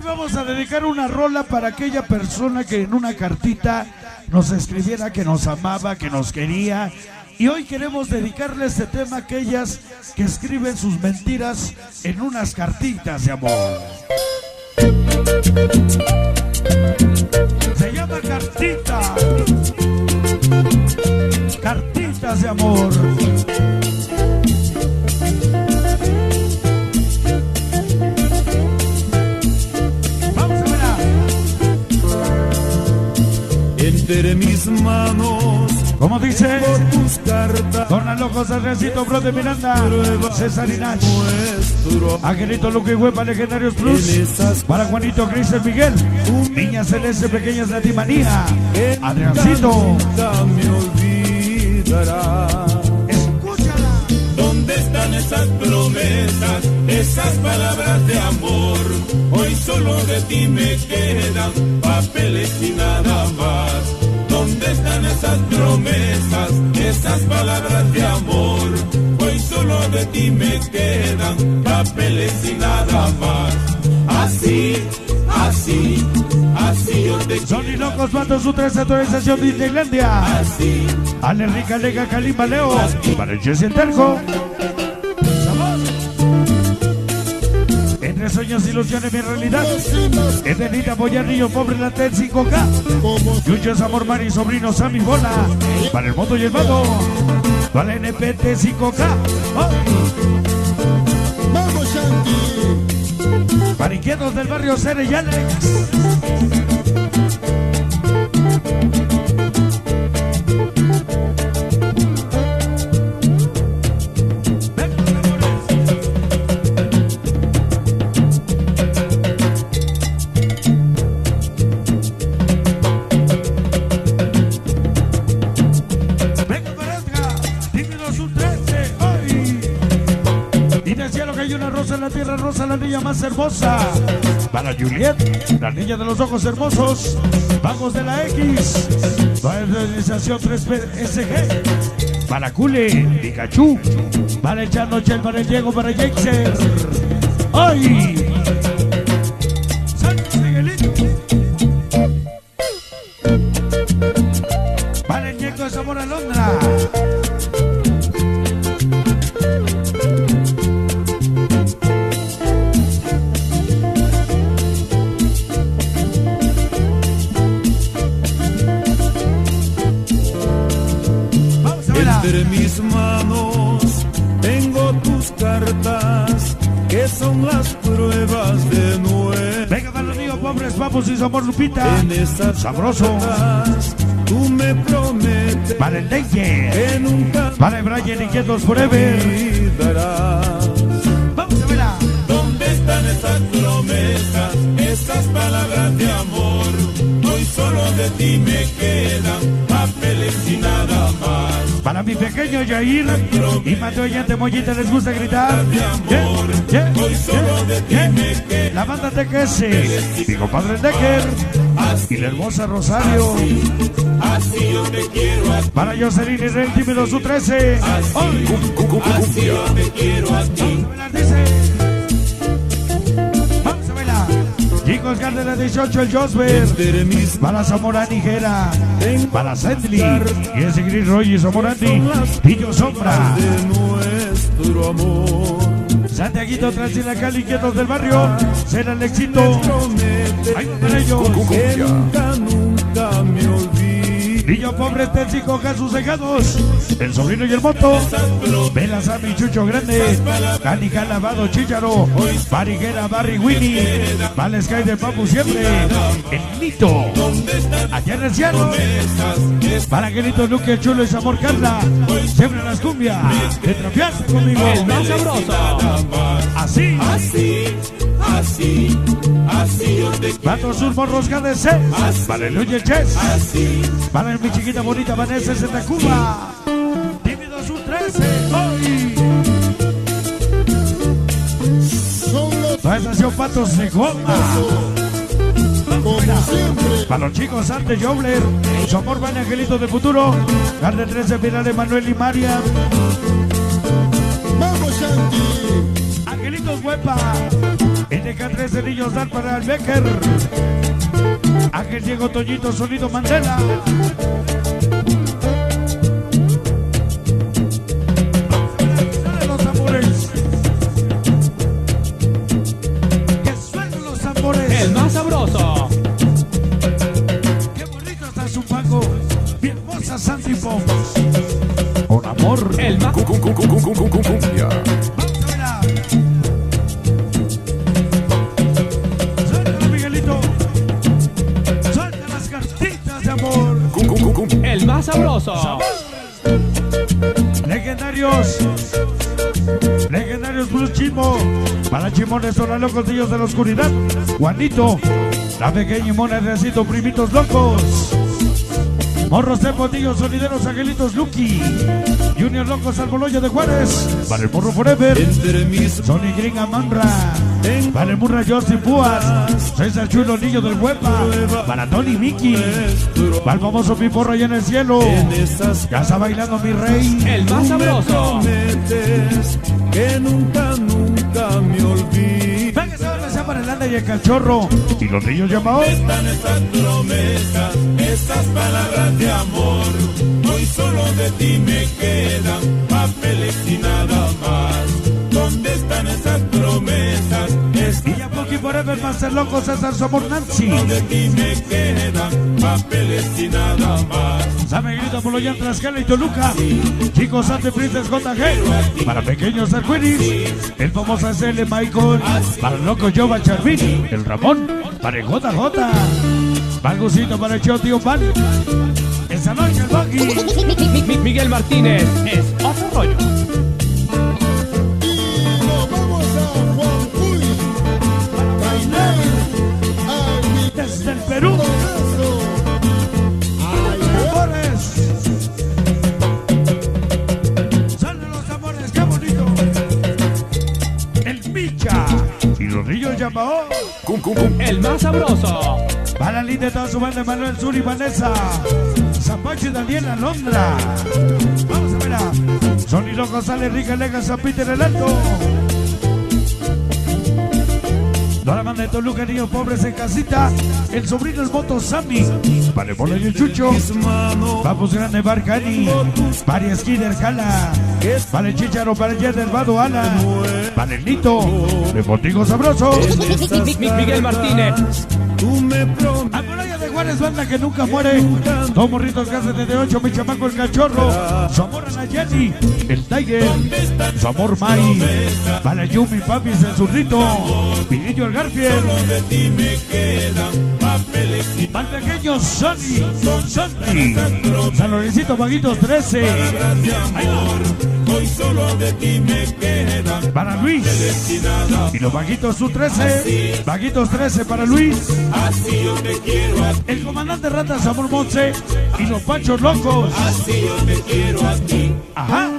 Vamos a dedicar una rola para aquella persona que en una cartita nos escribiera que nos amaba, que nos quería. Y hoy queremos dedicarle este tema a aquellas que escriben sus mentiras en unas cartitas de amor. Se llama cartita. Cartitas de amor. Entre mis manos, como dice, por tus cartas, Don José Recito, Bro de Miranda, César Inach, Angelito Luque Huepa, Legendarios Plus, para Juanito Cristian Miguel, Niña Celeste, Pequeñas Latimanía, Adriancito. Nunca me olvidará. Escúchala. ¿Dónde están esas promesas, esas palabras de amor? Hoy solo de ti me quedan papeles y nada más. ¿Dónde están esas promesas, esas palabras de amor? Hoy solo de ti me quedan papeles y nada más. Así, así, así yo te Son y locos, Mato su 3 actualización de Disneylandia. así. Ale Rica, Lega, Calimba, Leo, para el Jesse el Terco. Entre sueños, ilusiones, mi realidad. Edelita, Boyarrillo, Pobre, la TED 5K. Yucho, Amor, Mari, Sobrino, Sammy, Bola. Para el Moto y el Vado. Para el NPT 5K. Oh. Vamos, Shanti. Para inquietos del barrio Cere y Alex. La tierra rosa, la niña más hermosa. Para Juliet, la niña de los ojos hermosos. Vamos de la X. Para la organización 3PSG. Para Cule, Pikachu. Para el Chano Chel, para el Diego, para Jaxer. ¡Ay! ¡Santos Miguelito! Para el Ñeco de Zamora Londra. Entre mis manos tengo tus cartas, que son las pruebas de nuevo. Venga, para los niños pobres, vamos y somos Lupita. En esas Sabroso. cartas, tú me prometes Para el Dengue. que nunca Para el Brian Inquietos Forever. olvidarás. Vamos a verla. ¿Dónde están esas promesas, esas palabras de amor? Hoy solo de ti me quedan papeles y nada más. Para mi pequeño Yair y Mateo Yante Mollita les gusta gritar. Hoy solo de ti me quedan. La banda TKS, mi compadre Decker y la hermosa Rosario. Así yo te quiero a ti. Para Jocelyn y Rey Tímido su 13. Así yo te quiero a ti. Vamos a verla. Chicos, de la 18 el Josber. Entre mis Para Zamora Nigera. Para Sendly. Y ese Gris Roy y Zamorandi. Pillo Sombra. de nuestro amor. Santiaguito Transilacali, inquietos del barrio. Será el éxito. Promete Ahí van ellos. que nunca, nunca me olvides. Niño pobre, Tensico, Jesús Cejados. El sobrino y el moto. Vela Sammy, Chucho Grande. Canica Lavado, Chícharo. Pariguera, Barry Winnie. Vale Sky de Papu siempre. El Nito. Allá en el cielo. Para Angelito, Luque, Chulo y Zamor Carla. Siempre las cumbias. Te trapeaste conmigo. Más sabroso. Así. Así, así, así yo te quiero. Pato Sur, Morros, KDC. Para el Luye Chess. Así, Para mi chiquita bonita Vanessa de Tacuba. Tímido Sur 13. ¡Ay! Son los La estación Patos de Goma. como siempre. Para los chicos antes Jobler. Su amor va en Angelito de Futuro. Garde 13 final de Manuel y María. Vamos, Shanti. Angelitos Huepa. NK13 Niños Dan para el Becker. Ángel Diego Toñito Sonido Mandela. Suenen los tambores. Que suenen los tambores. El más sabroso. Qué bonito está su pago. Mi hermosa Sandy Pop. Con amor. El más... Cumbia. Vamos a verla. Suelta, Miguelito. Suelta las cartitas de amor. El más sabroso. Legendarios. Legendarios Blue Chimo. Para Chimones son los locos de la oscuridad. Juanito. La pequeña y mona de Recito, primitos locos. Morros de Potillos, sonideros, angelitos Lucky. Junior Locos al Boloño de Juárez. Para el Morro Forever. Sony Gringa Manra. Para el Murra Justin Púas. César Chulo, niño del Huepa. Para Tony Mickey. Para el famoso Piporro allá en el cielo. Ya está bailando mi rey. El más sabroso. Que nunca me olvides. Venga, se para el anda y el cachorro. Y los niños llamados. Están esas promesas, esas palabras de amor. Hoy solo de ti me quedan papeles y nada más. ¿Dónde están esas promesas? Villa Poki Forever, Master Loco, César Somor Nancy. De ti me quedan papeles y nada más. San Miguelito, Poloyán, Tlaxcala y Toluca. Chicos, Ante Princess JG. Para pequeños arcoiris. El famoso SL Michael. Para el loco Jova Charvini. El Ramón. Para el JJ. Bagusito para el tío Pan. Esa noche el Buggy. Miguel Martínez es otro rollo. Y nos vamos a Juancuy. Bailar a mi Desde el Perú. corazón. Tambores. Salen los tambores, qué bonito. El Micha. Y los niños llamados. El más sabroso. Para la linda de toda su banda, Manuel Sur y Vanessa. Zapacho y Daniel Alondra. Vamos a ver a Sony Loco, sale Rica Lega, San Peter el Alto. Toda la banda de Toluca, niños pobres en casita. El sobrino el voto Sammy. Para el Bola y el Chucho. Vamos grande Barcani. Para Skinner Jala. Para el Chicharo, para el Jet Vado Alan. Para el Nito. De Botigo Sabroso. Miguel Martínez. Tú me prometes. Amoraya de Juárez, banda que nunca muere. Dos morritos que hacen de 8, mi chamaco el cachorro. Su amor a la Jenny, el Tiger. Su amor Mai. Para Yumi, papi, el zurrito. Pinillo el Garfield. De ti me quedan papeles y Para el pequeño Sonny. San Lorencito, Vaguitos 13. palabras de amor. Hoy solo de ti me quedan Para Luis. y nada. Y los Vaguitos su 13. Vaguitos 13 para Luis. Así yo te quiero a ti. El comandante Rata, Amor Monse. Y los Panchos Locos. Así yo te quiero a ti. Ajá.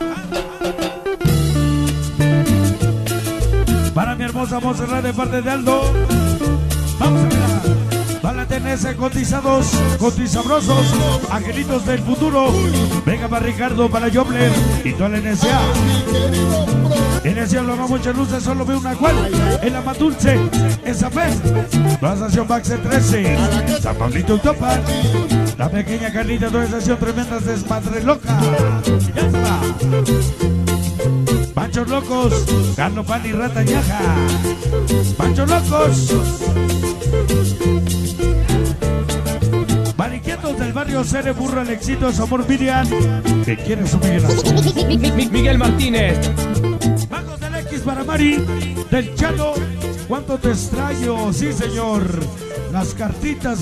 Para mi hermosa Monserrat de parte de Aldo. Vamos a ver. Para la TNS cotizados, cotizabrosos, angelitos del futuro. Venga para Ricardo, para Jobler y toda la NSA. Mi querido bro. NSA lo haga muchas luces, solo veo una cual. En la más dulce, esa vez. La estación Baxter 13. San Pablito Utopa. La pequeña Carlita, toda estación tremendas desmadre loca. Ya está. Panchos Locos, Carlos Pan y Rata Ñaja. Panchos Locos. Mariquietos del barrio Cere, Burro, el éxito de su amor Miriam. Que quiere su Miguelazo. Miguel Martínez. Vagos del X para Mari, del Chano. ¿Cuánto te extraño? Sí, señor. Las cartitas.